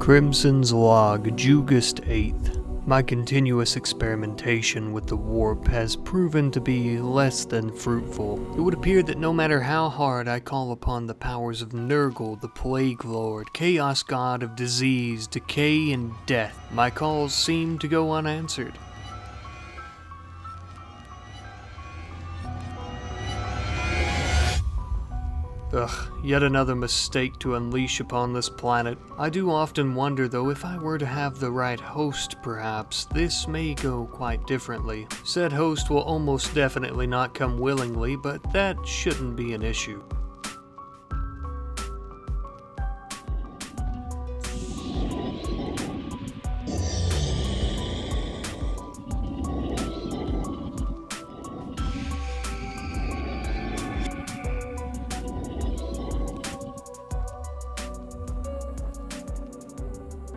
Crimson's Log, August 8th. My continuous experimentation with the warp has proven to be less than fruitful. It would appear that no matter how hard I call upon the powers of Nurgle, the Plague Lord, Chaos God of disease, decay, and death, my calls seem to go unanswered. Ugh, yet another mistake to unleash upon this planet. I do often wonder though, if I were to have the right host perhaps, this may go quite differently. Said host will almost definitely not come willingly, but that shouldn't be an issue.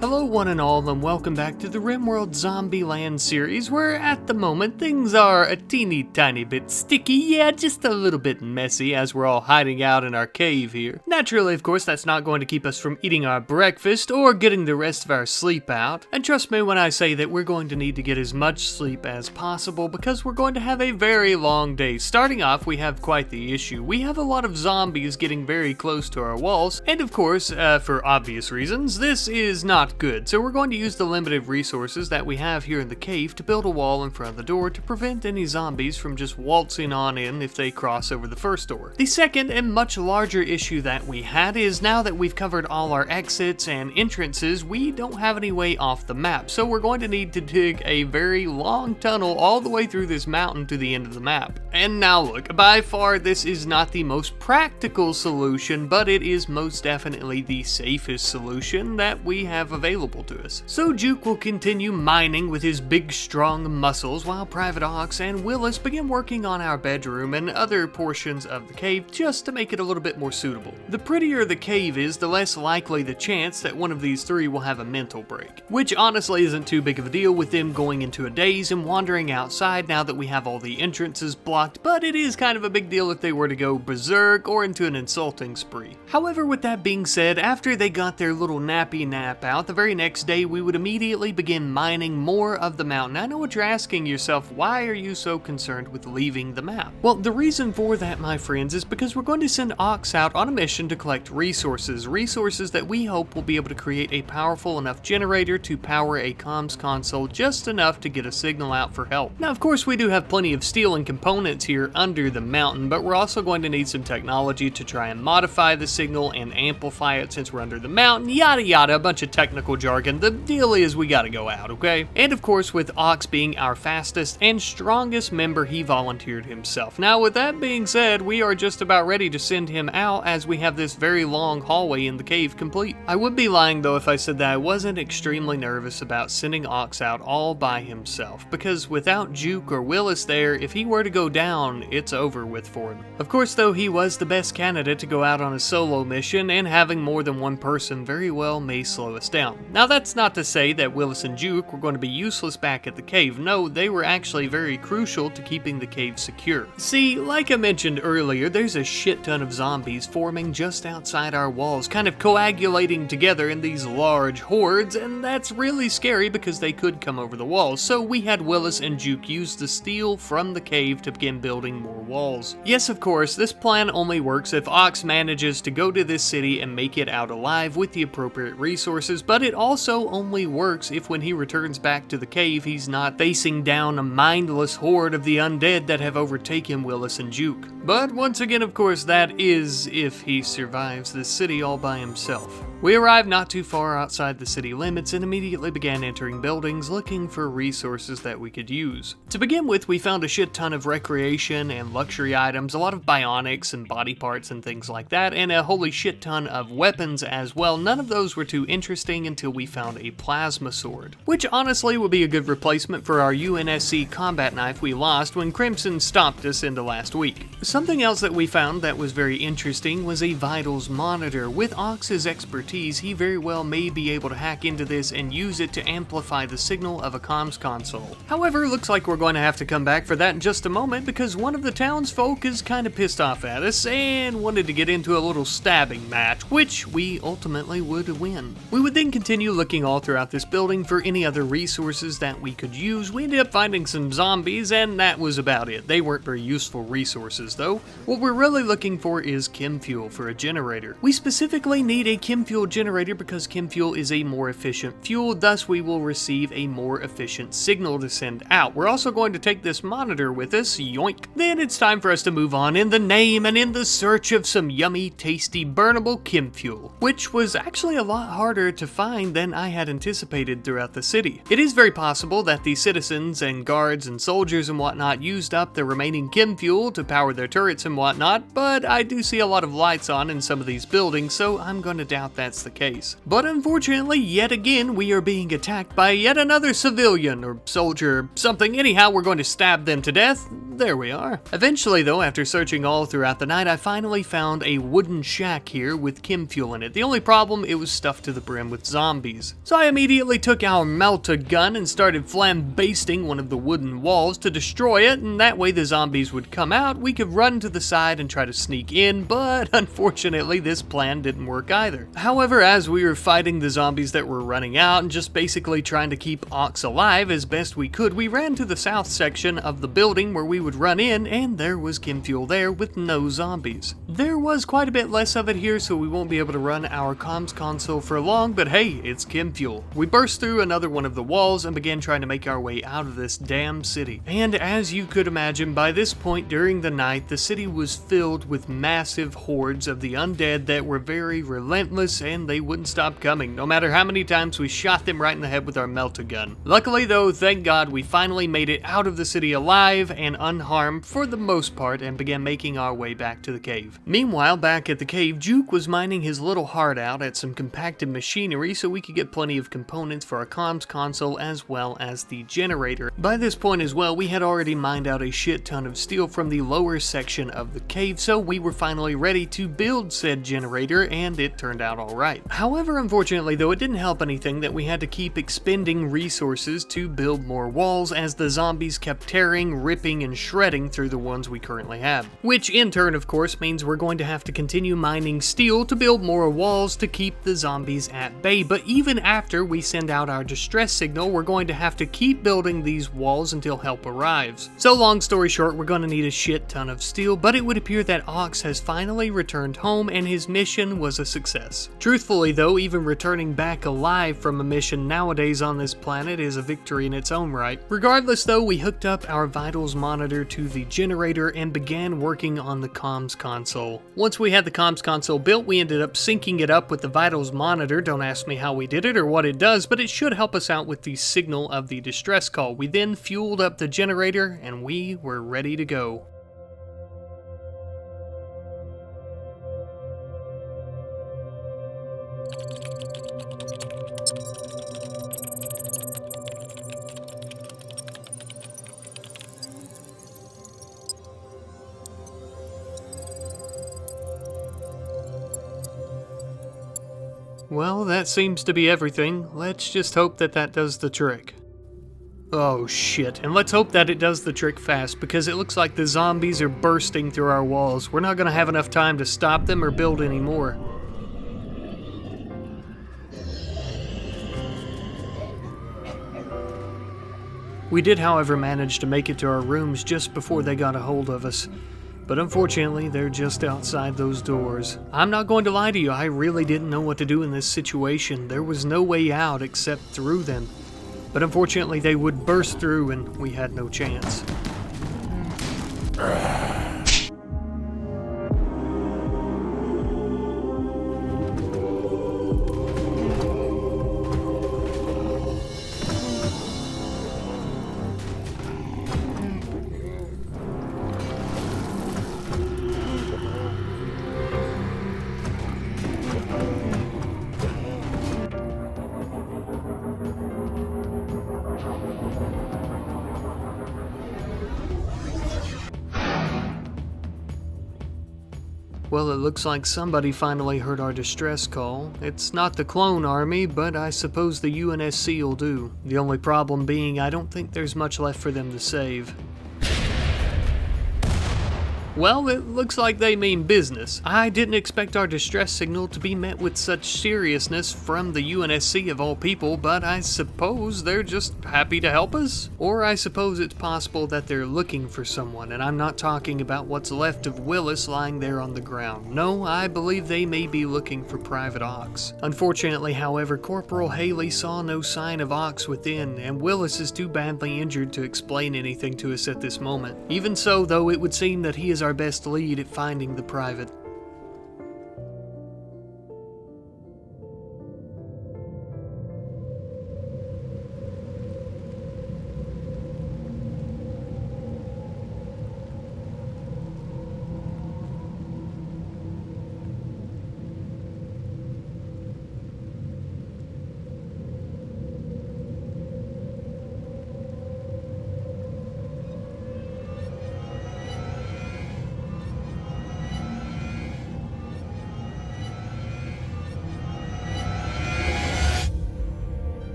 Hello one and all, and welcome back to the RimWorld Zombieland series, where at the moment things are a teeny tiny bit sticky, yeah, just a little bit messy as we're all hiding out in our cave here. Naturally, of course, that's not going to keep us from eating our breakfast or getting the rest of our sleep out. And trust me when I say that we're going to need to get as much sleep as possible because we're going to have a very long day. Starting off, we have quite the issue. We have a lot of zombies getting very close to our walls, and of course, for obvious reasons, this is not good. So we're going to use the limited resources that we have here in the cave to build a wall in front of the door to prevent any zombies from just waltzing on in if they cross over the first door. The second and much larger issue that we had is now that we've covered all our exits and entrances, we don't have any way off the map. So we're going to need to dig a very long tunnel all the way through this mountain to the end of the map. And now look, by far this is not the most practical solution, but it is most definitely the safest solution that we have available to us. So Juke will continue mining with his big strong muscles while Private Ox and Willis begin working on our bedroom and other portions of the cave just to make it a little bit more suitable. The prettier the cave is, the less likely the chance that one of these three will have a mental break, which honestly isn't too big of a deal with them going into a daze and wandering outside now that we have all the entrances blocked, but it is kind of a big deal if they were to go berserk or into an insulting spree. However, with that being said, after they got their little nappy nap out, the very next day we would immediately begin mining more of the mountain. I know what you're asking yourself, why are you so concerned with leaving the map? Well, the reason for that, my friends, is because we're going to send Ox out on a mission to collect resources that we hope will be able to create a powerful enough generator to power a comms console just enough to get a signal out for help. Now, of course, we do have plenty of steel and components here under the mountain, but we're also going to need some technology to try and modify the signal and amplify it since we're under the mountain, yada yada, a bunch of technical jargon. The deal is we gotta go out, okay? And of course, with Ox being our fastest and strongest member, he volunteered himself. Now, with that being said, we are just about ready to send him out as we have this very long hallway in the cave complete. I would be lying though if I said that I wasn't extremely nervous about sending Ox out all by himself, because without Juke or Willis there, if he were to go down, it's over with for him. Of course though, he was the best candidate to go out on a solo mission, and having more than one person very well may slow us down. Now, that's not to say that Willis and Juke were going to be useless back at the cave. No, they were actually very crucial to keeping the cave secure. See, like I mentioned earlier, there's a shit ton of zombies forming just outside our walls, kind of coagulating together in these large hordes, and that's really scary because they could come over the walls. So we had Willis and Juke use the steel from the cave to begin building more walls. Yes, of course, this plan only works if Ox manages to go to this city and make it out alive with the appropriate resources, but it also only works if when he returns back to the cave, he's not facing down a mindless horde of the undead that have overtaken Willis and Juke. But once again, of course, that is if he survives this city all by himself. We arrived not too far outside the city limits and immediately began entering buildings looking for resources that we could use. To begin with, we found a shit ton of recreation and luxury items, a lot of bionics and body parts and things like that, and a holy shit ton of weapons as well. None of those were too interesting until we found a plasma sword, which honestly would be a good replacement for our UNSC combat knife we lost when Crimson stomped us into last week. Something else that we found that was very interesting was a vitals monitor. With Ox's expertise expertise, he very well may be able to hack into this and use it to amplify the signal of a comms console. However, looks like we're going to have to come back for that in just a moment because one of the townsfolk is kind of pissed off at us and wanted to get into a little stabbing match, which we ultimately would win. We would then continue looking all throughout this building for any other resources that we could use. We ended up finding some zombies and that was about it. They weren't very useful resources though. What we're really looking for is chem fuel for a generator. We specifically need a chem fuel generator because chem fuel is a more efficient fuel, thus we will receive a more efficient signal to send out. We're also going to take this monitor with us, yoink. Then it's time for us to move on in the name and in the search of some yummy, tasty, burnable chem fuel, which was actually a lot harder to find than I had anticipated throughout the city. It is very possible that the citizens and guards and soldiers and whatnot used up the remaining chem fuel to power their turrets and whatnot, but I do see a lot of lights on in some of these buildings, so I'm going to doubt that's the case. But unfortunately, yet again, we are being attacked by yet another civilian or soldier or something. Anyhow, we're going to stab them to death. There we are. Eventually though, after searching all throughout the night, I finally found a wooden shack here with chem fuel in it. The only problem, it was stuffed to the brim with zombies. So I immediately took our melta gun and started flambasting one of the wooden walls to destroy it, and that way the zombies would come out, we could run to the side and try to sneak in, but unfortunately this plan didn't work either. However, as we were fighting the zombies that were running out and just basically trying to keep Ox alive as best we could, we ran to the south section of the building where we would run in, and there was chem fuel there with no zombies. There was quite a bit less of it here, so we won't be able to run our comms console for long, but hey, it's chem fuel. We burst through another one of the walls and began trying to make our way out of this damn city. And as you could imagine, by this point during the night, the city was filled with massive hordes of the undead that were very relentless, and they wouldn't stop coming, no matter how many times we shot them right in the head with our melta gun. Luckily though, thank God, we finally made it out of the city alive and unharmed for the most part and began making our way back to the cave. Meanwhile, back at the cave, Juke was mining his little heart out at some compacted machinery so we could get plenty of components for our comms console as well as the generator. By this point as well, we had already mined out a shit ton of steel from the lower section of the cave, so we were finally ready to build said generator, and it turned out alright. However, unfortunately though, it didn't help anything that we had to keep expending resources to build more walls as the zombies kept tearing, ripping, and shredding through the ones we currently have. Which in turn, of course, means we're going to have to continue mining steel to build more walls to keep the zombies at bay. But even after we send out our distress signal, we're going to have to keep building these walls until help arrives. So long story short, we're going to need a shit ton of steel, but it would appear that Ox has finally returned home and his mission was a success. Truthfully though, even returning back alive from a mission nowadays on this planet is a victory in its own right. Regardless though, we hooked up our vitals monitor to the generator and began working on the comms console. Once we had the comms console built, we ended up syncing it up with the vitals monitor. Don't ask me how we did it or what it does, but it should help us out with the signal of the distress call. We then fueled up the generator and we were ready to go. Well, that seems to be everything. Let's just hope that that does the trick. Oh shit, and let's hope that it does the trick fast, because it looks like the zombies are bursting through our walls. We're not gonna have enough time to stop them or build any more. We did, however, manage to make it to our rooms just before they got a hold of us. But unfortunately, they're just outside those doors. I'm not going to lie to you, I really didn't know what to do in this situation. There was no way out except through them. But unfortunately, they would burst through and we had no chance. Well, it looks like somebody finally heard our distress call. It's not the clone army, but I suppose the UNSC will do. The only problem being I don't think there's much left for them to save. Well, it looks like they mean business. I didn't expect our distress signal to be met with such seriousness from the UNSC of all people, but I suppose they're just happy to help us? Or I suppose it's possible that they're looking for someone, and I'm not talking about what's left of Willis lying there on the ground. No, I believe they may be looking for Private Ox. Unfortunately, however, Corporal Haley saw no sign of Ox within, and Willis is too badly injured to explain anything to us at this moment. Even so, though, it would seem that he is our best lead at finding the Private.